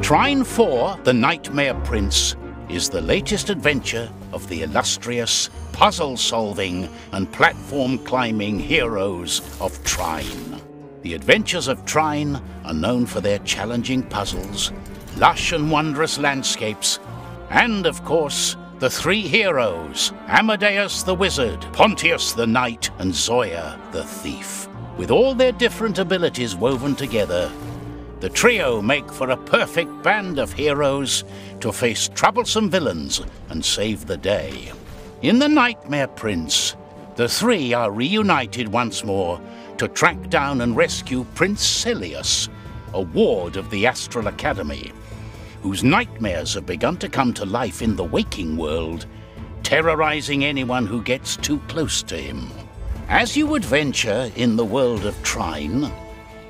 Trine 4, the Nightmare Prince, is the latest adventure of the illustrious, puzzle-solving and platform-climbing heroes of Trine. The adventures of Trine are known for their challenging puzzles, lush and wondrous landscapes, and, of course, the three heroes, Amadeus the Wizard, Pontius the Knight, and Zoya the Thief. With all their different abilities woven together, the trio make for a perfect band of heroes to face troublesome villains and save the day. In The Nightmare Prince, the three are reunited once more to track down and rescue Prince Celius, a ward of the Astral Academy, whose nightmares have begun to come to life in the waking world, terrorizing anyone who gets too close to him. As you adventure in the world of Trine,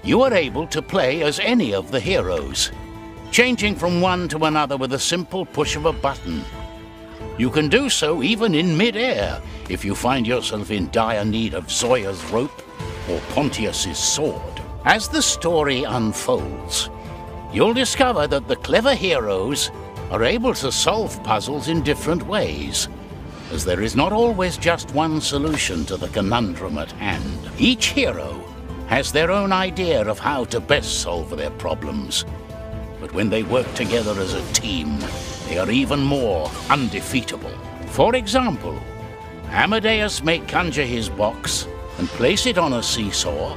you are able to play as any of the heroes, changing from one to another with a simple push of a button. You can do so even in mid-air if you find yourself in dire need of Zoya's rope or Pontius's sword. As the story unfolds, you'll discover that the clever heroes are able to solve puzzles in different ways, as there is not always just one solution to the conundrum at hand. Each hero has their own idea of how to best solve their problems, but when they work together as a team, they are even more undefeatable. For example, Amadeus may conjure his box and place it on a seesaw,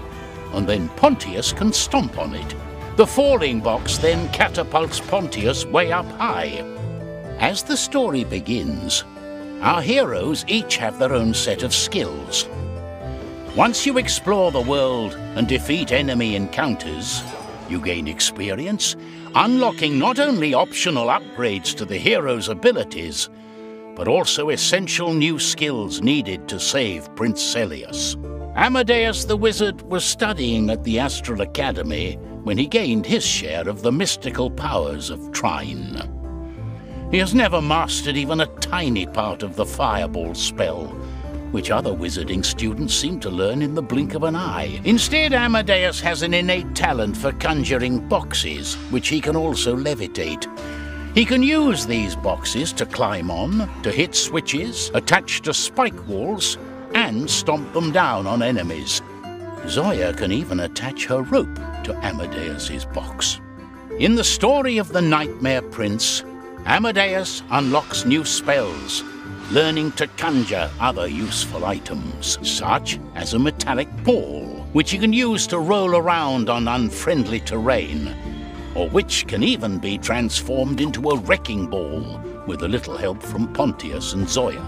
and then Pontius can stomp on it. The falling box then catapults Pontius way up high. As the story begins, our heroes each have their own set of skills. Once you explore the world and defeat enemy encounters, you gain experience, unlocking not only optional upgrades to the hero's abilities, but also essential new skills needed to save Prince Celius. Amadeus the Wizard was studying at the Astral Academy when he gained his share of the mystical powers of Trine. He has never mastered even a tiny part of the fireball spell, which other wizarding students seem to learn in the blink of an eye. Instead, Amadeus has an innate talent for conjuring boxes, which he can also levitate. He can use these boxes to climb on, to hit switches, attach to spike walls, and stomp them down on enemies. Zoya can even attach her rope to Amadeus's box. In the story of the Nightmare Prince, Amadeus unlocks new spells, learning to conjure other useful items, such as a metallic ball, which he can use to roll around on unfriendly terrain, or which can even be transformed into a wrecking ball with a little help from Pontius and Zoya.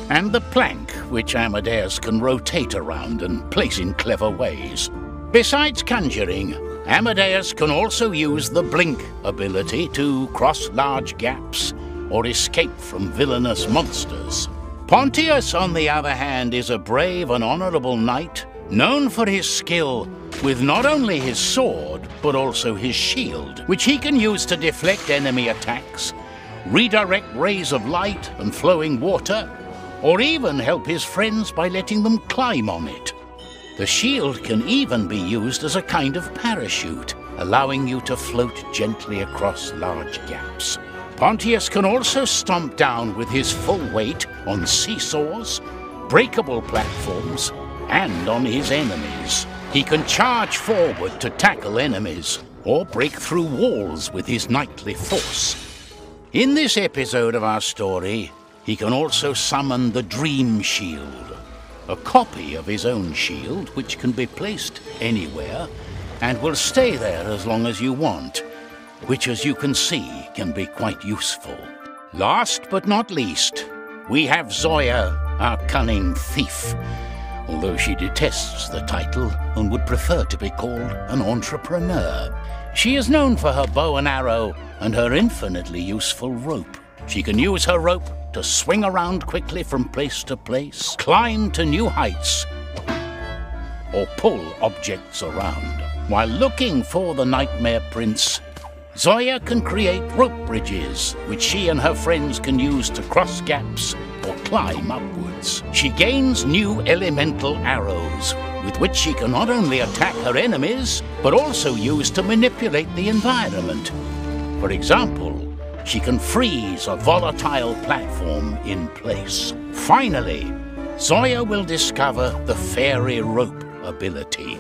And the plank, which Amadeus can rotate around and place in clever ways. Besides conjuring, Amadeus can also use the blink ability to cross large gaps or escape from villainous monsters. Pontius, on the other hand, is a brave and honorable knight, known for his skill with not only his sword, but also his shield, which he can use to deflect enemy attacks, redirect rays of light and flowing water, or even help his friends by letting them climb on it. The shield can even be used as a kind of parachute, allowing you to float gently across large gaps. Pontius can also stomp down with his full weight on seesaws, breakable platforms, and on his enemies. He can charge forward to tackle enemies, or break through walls with his knightly force. In this episode of our story, he can also summon the Dream Shield, a copy of his own shield which can be placed anywhere and will stay there as long as you want, which, as you can see, can be quite useful. Last but not least, we have Zoya, our cunning thief, although she detests the title and would prefer to be called an entrepreneur. She is known for her bow and arrow and her infinitely useful rope. She can use her rope to swing around quickly from place to place, climb to new heights, or pull objects around. While looking for the Nightmare Prince, Zoya can create rope bridges, which she and her friends can use to cross gaps or climb upwards. She gains new elemental arrows, with which she can not only attack her enemies, but also use to manipulate the environment. For example, she can freeze a volatile platform in place. Finally, Zoya will discover the fairy rope ability,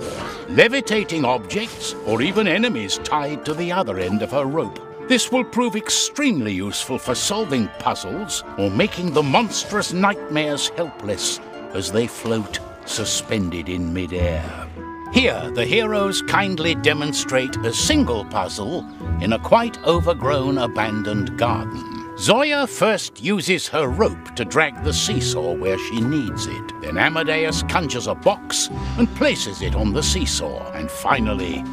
levitating objects or even enemies tied to the other end of her rope. This will prove extremely useful for solving puzzles or making the monstrous nightmares helpless as they float suspended in mid-air. Here, the heroes kindly demonstrate a single puzzle in a quite overgrown abandoned garden. Zoya first uses her rope to drag the seesaw where she needs it. Then Amadeus conjures a box and places it on the seesaw. And finally,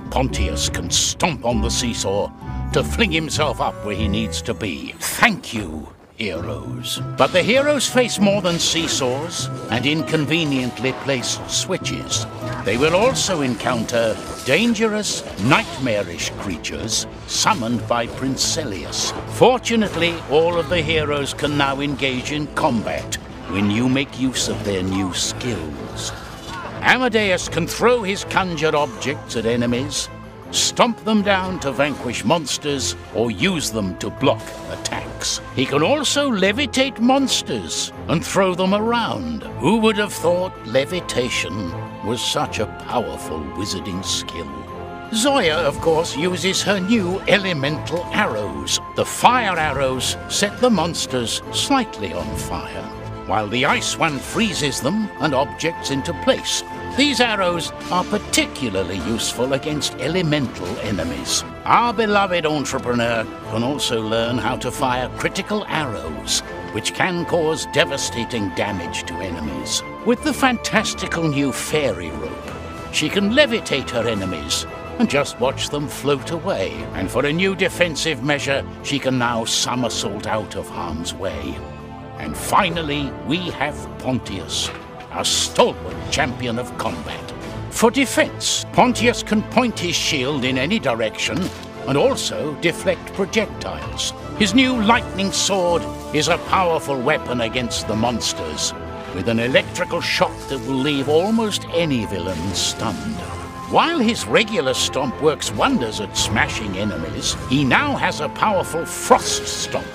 Pontius can stomp on the seesaw to fling himself up where he needs to be. Thank you, heroes. But the heroes face more than seesaws and inconveniently placed switches. They will also encounter dangerous, nightmarish creatures summoned by Prince Celius. Fortunately, all of the heroes can now engage in combat when you make use of their new skills. Amadeus can throw his conjured objects at enemies, stomp them down to vanquish monsters, or use them to block attacks. He can also levitate monsters and throw them around. Who would have thought levitation was such a powerful wizarding skill? Zoya, of course, uses her new elemental arrows. The fire arrows set the monsters slightly on fire, while the ice one freezes them and objects into place. These arrows are particularly useful against elemental enemies. Our beloved entrepreneur can also learn how to fire critical arrows, which can cause devastating damage to enemies. With the fantastical new fairy rope, she can levitate her enemies and just watch them float away. And for a new defensive measure, she can now somersault out of harm's way. And finally, we have Pontius, a stalwart champion of combat. For defense, Pontius can point his shield in any direction and also deflect projectiles. His new lightning sword is a powerful weapon against the monsters, with an electrical shock that will leave almost any villain stunned. While his regular stomp works wonders at smashing enemies, he now has a powerful frost stomp,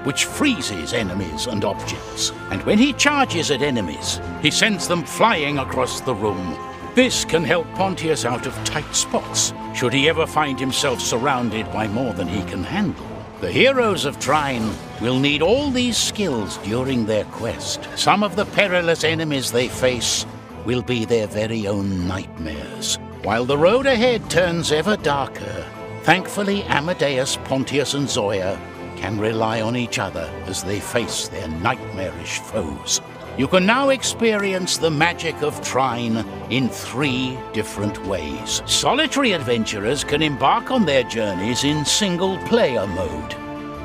which freezes enemies and objects. And when he charges at enemies, he sends them flying across the room. This can help Pontius out of tight spots, should he ever find himself surrounded by more than he can handle. The heroes of Trine will need all these skills during their quest. Some of the perilous enemies they face will be their very own nightmares. While the road ahead turns ever darker, thankfully Amadeus, Pontius and Zoya can rely on each other as they face their nightmarish foes. You can now experience the magic of Trine in 3 different ways. Solitary adventurers can embark on their journeys in single-player mode,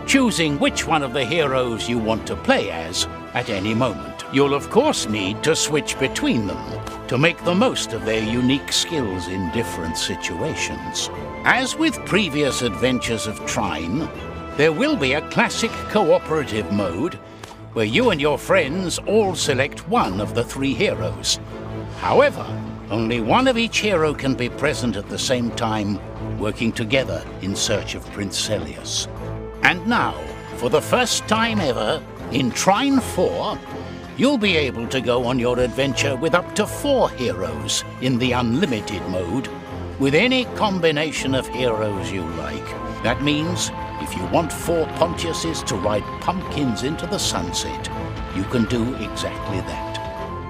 choosing which one of the heroes you want to play as at any moment. You'll of course need to switch between them to make the most of their unique skills in different situations. As with previous adventures of Trine, there will be a classic cooperative mode where you and your friends all select one of the 3 heroes. However, only one of each hero can be present at the same time, working together in search of Prince Celius. And now, for the first time ever, in Trine 4, you'll be able to go on your adventure with up to 4 heroes in the unlimited mode, with any combination of heroes you like. That means if you want 4 Pontiuses to ride pumpkins into the sunset, you can do exactly that.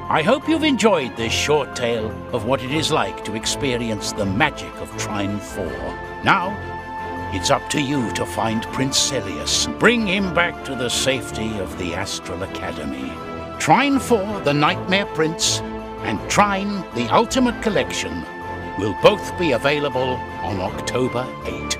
I hope you've enjoyed this short tale of what it is like to experience the magic of Trine 4. Now, it's up to you to find Prince Celius, bring him back to the safety of the Astral Academy. Trine 4, The Nightmare Prince, and Trine, The Ultimate Collection will both be available on October 8.